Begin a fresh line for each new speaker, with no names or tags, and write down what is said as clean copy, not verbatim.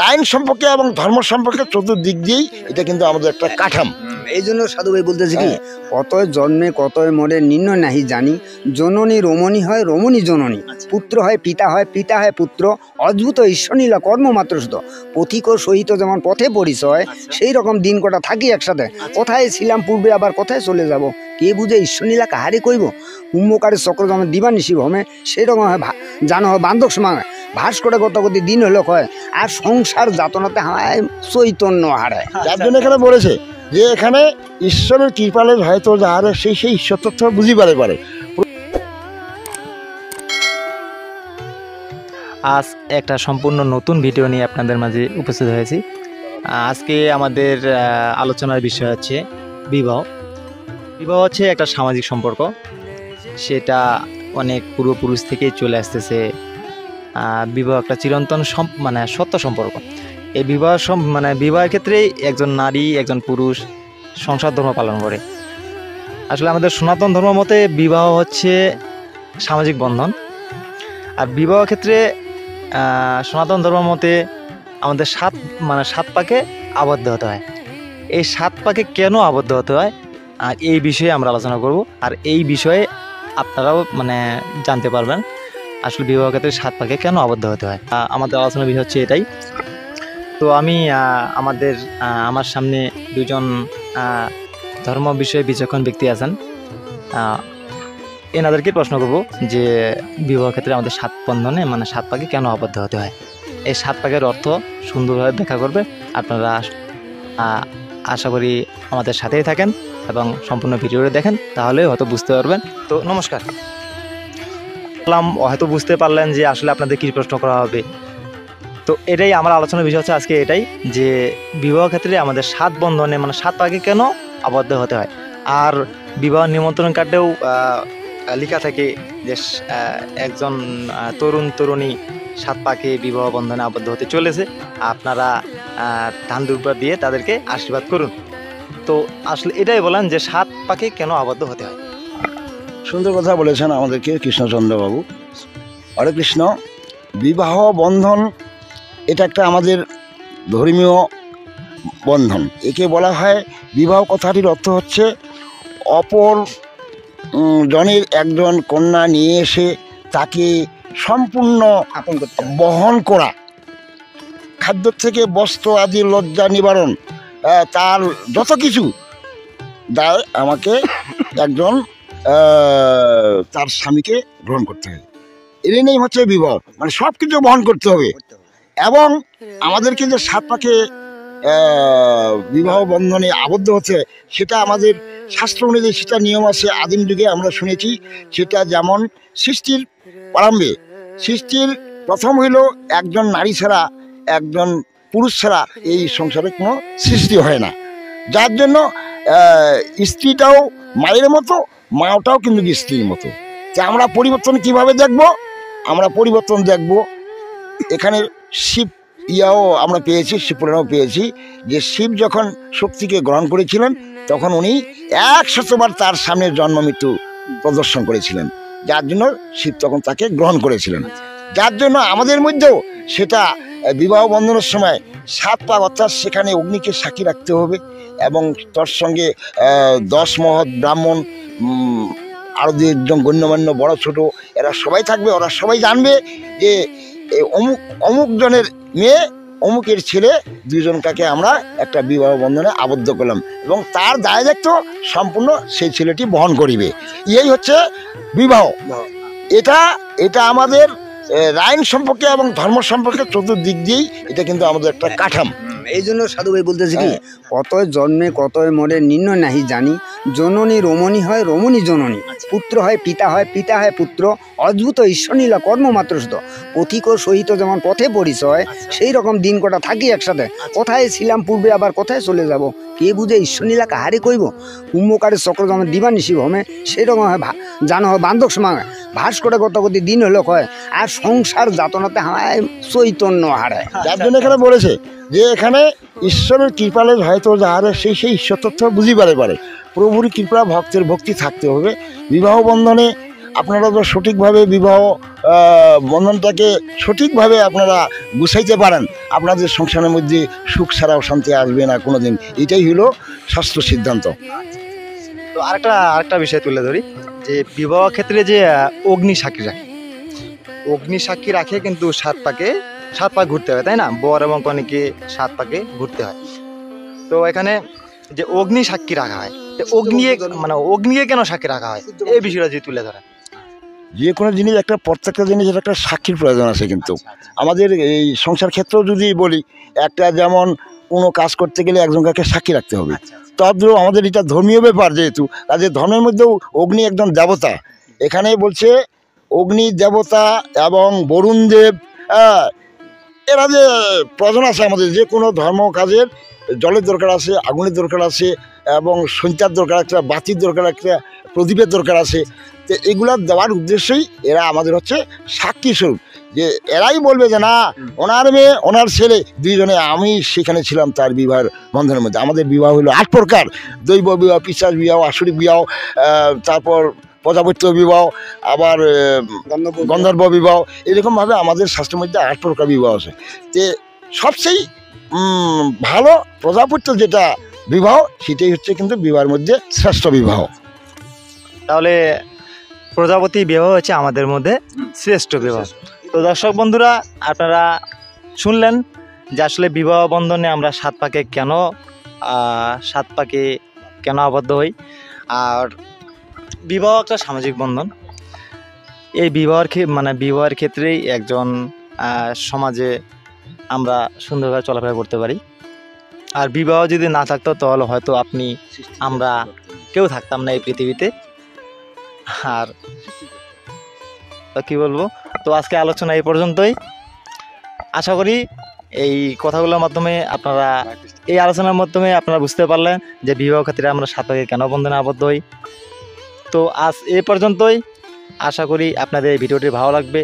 রাইন সম্পর্কে এবং ধর্ম সম্পর্কে চতুর্দিক দিয়েই এটা কিন্তু আমাদের একটা কাঠাম।
এই জন্য সাধু ভাই বলতেছি কি, কতই জন্মে কতই মরে নির্ণয় নাহি জানি, জননী রমণী হয় রমণী জননী, পুত্র হয় পিতা হয় পিতা হয় পুত্র, অদ্ভুত ঈশ্বরনীলা কর্ম মাত্র শুধু, পথিক ও সহিত যেমন পথে পরিচয়, সেই রকম দিন কটা থাকি একসাথে, কোথায় ছিলাম পূর্বে আবার কোথায় চলে যাব, কে বুঝে ঈশ্বরনীলা কাহারে কইব, কুম্ভকারের চক্র যেমন দিবানিশি ভমে, সেই রকম হয় জানো হয় বান্ধব সময় ভাস করে গতগতি দিন হলো কয়, আর সংসার যাতনাতে হায় চৈতন্য হারায়।
যার জন্য এখানে বলেছে যে এখানে ঈশ্বরের কৃপালে হয়তো যার সেই ঈশ্বর তথ্য বুঝি পারে।
আজ একটা সম্পূর্ণ নতুন ভিডিও নিয়ে আপনাদের মাঝে উপস্থিত হয়েছি। আজকে আমাদের আলোচনার বিষয় হচ্ছে বিবাহ। বিবাহ হচ্ছে একটা সামাজিক সম্পর্ক, সেটা অনেক পূর্বপুরুষ থেকেই চলে আসতেছে। বিবাহ একটা চিরন্তন সত্য সম্পর্ক। এই বিবাহের ক্ষেত্রেই একজন নারী একজন পুরুষ সংসার ধর্ম পালন করে। আসলে আমাদের সনাতন ধর্ম মতে বিবাহ হচ্ছে সামাজিক বন্ধন। আর বিবাহ ক্ষেত্রে সনাতন ধর্ম মতে আমাদের সাত পাকে আবদ্ধ হতে হয়। এই 7 পাকে কেন আবদ্ধ হতে হয় আর এই বিষয়ে আমরা আলোচনা করব। আর এই বিষয়ে আপনারাও জানতে পারবেন আসলে বিবাহ ক্ষেত্রে 7 পাকে কেন আবদ্ধ হতে হয়। আমাদের আলোচনার বিষয় হচ্ছে এটাই। তো আমি আমার সামনে দুজন ধর্ম বিষয়ে বিচক্ষণ ব্যক্তি আছেন, এনাদেরকে প্রশ্ন করব যে বিবাহ ক্ষেত্রে আমাদের 7 বন্ধনে 7 পাকে কেন আবদ্ধ হতে হয়। এই 7 পাকের অর্থ সুন্দরভাবে ব্যাখ্যা করবে। আপনারা আশা করি আমাদের সাথেই থাকেন এবং সম্পূর্ণ ভিডিওটা দেখেন, তাহলে হয়তো বুঝতে পারবেন। তো নমস্কার। হয়তো বুঝতে পারলেন যে আসলে আপনাদের কী প্রশ্ন করা হবে। তো এটাই আমার আলোচনার বিষয় হচ্ছে আজকে এটাই, যে বিবাহ ক্ষেত্রে আমাদের 7 বন্ধনে 7 পাকে কেন আবদ্ধ হতে হয়। আর বিবাহ নিমন্ত্রণ কার্ডেও লেখা থাকে যে একজন তরুণ তরুণী 7 পাকে বিবাহ বন্ধনে আবদ্ধ হতে চলেছে, আপনারা ধান দুর্বা দিয়ে তাদেরকে আশীর্বাদ করুন। তো আসলে এটাই বলেন যে 7 পাকে কেন আবদ্ধ হতে হয়।
সুন্দর কথা বলেছেন আমাদেরকে কৃষ্ণচন্দ্র বাবু। হরে কৃষ্ণ। বিবাহ বন্ধন এটা একটা আমাদের ধর্মীয় বন্ধন। একে বলা হয়, বিবাহ কথাটির অর্থ হচ্ছে অপর জনের একজন কন্যা নিয়ে এসে তাকে সম্পূর্ণ
আপন করতে
বহন করা, খাদ্য থেকে বস্ত্র আদি লজ্জা নিবারণ, তার যত কিছু দায় আমাকে একজন তার স্বামীকে গ্রহণ করতে হবে। এর নেই হচ্ছে বিবাহ, সব কিছু বহন করতে হবে। এবং আমাদেরকে যে 7 পাকে বিবাহ বন্ধনে আবদ্ধ হচ্ছে, সেটা আমাদের শাস্ত্র অনুযায়ী সেটা নিয়ম আছে। আদিম যুগে আমরা শুনেছি সেটা, যেমন সৃষ্টির প্রারম্ভে সৃষ্টির প্রথম হইল একজন নারী ছাড়া একজন পুরুষ ছাড়া এই সংসারে কোনো সৃষ্টি হয় না। যার জন্য স্ত্রীটাও মায়ের মতো, মাটাও কিন্তু স্ত্রীর মতো। যে আমরা পরিবর্তন কিভাবে দেখব, আমরা পরিবর্তন দেখব এখানে শিব আমরা পেয়েছি, শিবপুরাণেও পেয়েছি যে শিব যখন শক্তিকে গ্রহণ করেছিলেন তখন উনি 100 বার তার সামনে জন্ম মৃত্যু প্রদর্শন করেছিলেন। যার জন্য শিব তখন তাকে গ্রহণ করেছিলেন। যার জন্য আমাদের মধ্যেও সেটা বিবাহ বন্ধনের সময় 7 পাক, অর্থাৎ সেখানে অগ্নিকে সাক্ষী রাখতে হবে এবং তার সঙ্গে 10 মহৎ ব্রাহ্মণ, আরও 2জন গণ্যমান্য বড় ছোট, এরা সবাই থাকবে। ওরা সবাই জানবে যে অমুক জনের মেয়ে অমুকের ছেলে, 2 জনকে আমরা একটা বিবাহ বন্ধনে আবদ্ধ করলাম এবং তার দায় দায়িত্ব সম্পূর্ণ সেই ছেলেটি বহন করিবে। এই হচ্ছে বিবাহ। এটা আমাদের রাইন সম্পর্কে এবং ধর্ম সম্পর্কে চতুর্দিক দিয়েই এটা কিন্তু আমাদের একটা কাঠাম।
এই জন্য সাধু ভাই বলতেছি কি, কতই জন্মে কতই মরে নির্ণয় নাহি জানি, জননী রমণী হয় রমণী জননী, পুত্র হয় পিতা হয় পিতা হয় পুত্র, অদ্ভুত ঈশ্বরনীলা কর্ম মাত্র শুধু, পথিক ও সহিত যেমন পথে পরিচয়, সেই রকম দিন কটা থাকি একসাথে, কোথায় ছিলাম পূর্বে আবার কোথায় চলে যাব, কে বুঝে ঈশ্বরনীলা কাহারে কইব, কুম্ভকারের চক্র যেমন দিবানিশি ভমে, সেই রকম হয় জানো হয় বান্ধব সময় ভাস করে গতগতি দিন হলো কয়, আর সংসার যাতনাতে হায় চৈতন্য হারায়।
যার জন্য এখানে বলেছে যে এখানে ঈশ্বরের কৃপালে হয়তো যার সেই ঈশ্বর তথ্য বুঝি পারে। প্রভুর কৃপা, ভক্তের ভক্তি থাকতে হবে। বিবাহ বন্ধনে আপনারা তো সঠিকভাবে বিবাহ বন্ধনটাকে সঠিকভাবে আপনারা গুছাইতে পারেন, আপনাদের সংসারের মধ্যে সুখ ছাড়াও শান্তি আসবে না কোনো দিন। এটাই হলো শাস্ত্র সিদ্ধান্ত।
তো আরেকটা বিষয় তুলে ধরি, যে বিবাহ ক্ষেত্রে যে অগ্নি সাক্ষী রাখে, অগ্নি সাক্ষী রাখে কিন্তু সাত পাক ঘুরতে হয়, তাই না? বর এবং কনেকে সাত পাকে ঘুরতে হয়। তো এখানে যে অগ্নি সাক্ষী রাখা হয়, অগ্নিকে কেন সাক্ষী রাখা হয়, এই বিষয়টা যদি তুলে ধরেন।
যে কোনো জিনিস প্রত্যেকটা জিনিসের একটা সাক্ষীর প্রয়োজন আছে। কিন্তু আমাদের এই সংসার ক্ষেত্রেও যদি বলি, একটা যেমন কোনো কাজ করতে গেলে একজনকে সাক্ষী রাখতে হবে। তদ্রূপ আমাদের এটা ধর্মীয় ব্যাপার, যেহেতু কাজে ধর্মের মধ্যেও অগ্নি একজন দেবতা। এখানে বলছে অগ্নি দেবতা এবং বরুণ দেব, এরা যে প্রয়োজন আছে আমাদের যে কোনো ধর্ম কাজের। জলের দরকার আছে, আগুনের দরকার আছে, এবং সঞ্চার দরকার, একটা বাতির দরকার, একটা প্রদীপের দরকার আছে। তো এগুলা দেওয়ার উদ্দেশ্যেই এরা আমাদের হচ্ছে সাক্ষী স্বরূপ, যে এরাই বলবে যে না, ওনার মেয়ে ওনার ছেলে দুইজনে আমি সেখানে ছিলাম তার বিবাহের বন্ধনের মধ্যে। আমাদের বিবাহ হলো 8 প্রকার: দৈব বিবাহ, পিশাচ বিবাহ, আসরিক বিবাহ, তারপর প্রজাপত্য বিবাহ, আবার গন্ধর্ব বিবাহ। এরকমভাবে আমাদের শাস্ত্রের মধ্যে 8 প্রকার বিবাহ আছে। যে সবচেয়ে ভালো প্রজাপত্য যেটা বিবাহ, সেটাই হচ্ছে কিন্তু বিবাহের মধ্যে শ্রেষ্ঠ বিবাহ।
তাহলে প্রজাপতি বিবাহ হচ্ছে আমাদের মধ্যে শ্রেষ্ঠ বিবাহ। তো দর্শক বন্ধুরা, আপনারা শুনলেন যে আসলে বিবাহ বন্ধনে আমরা সাত পাকে কেন আবদ্ধ হই। আর বিবাহ একটা সামাজিক বন্ধন। এই বিবাহের ক্ষেত্রেই একজন সমাজে আমরা সুন্দরভাবে চলাফেরা করতে পারি। আর বিবাহ যদি না থাকতো তাহলে হয়তো আমরা কেউ থাকতাম না এই পৃথিবীতে। আর কি বলবো, তো আজকে আলোচনা এই পর্যন্তই। আশা করি এই কথাগুলোর মাধ্যমে এই আলোচনার মাধ্যমে আপনারা বুঝতে পারলেন যে বিবাহ ক্ষেত্রে আমরা সাত পাকে কেন বন্ধনে আবদ্ধ হই। তো আজ এই পর্যন্তই। আশা করি আপনাদের এই ভিডিওটি ভালো লাগবে।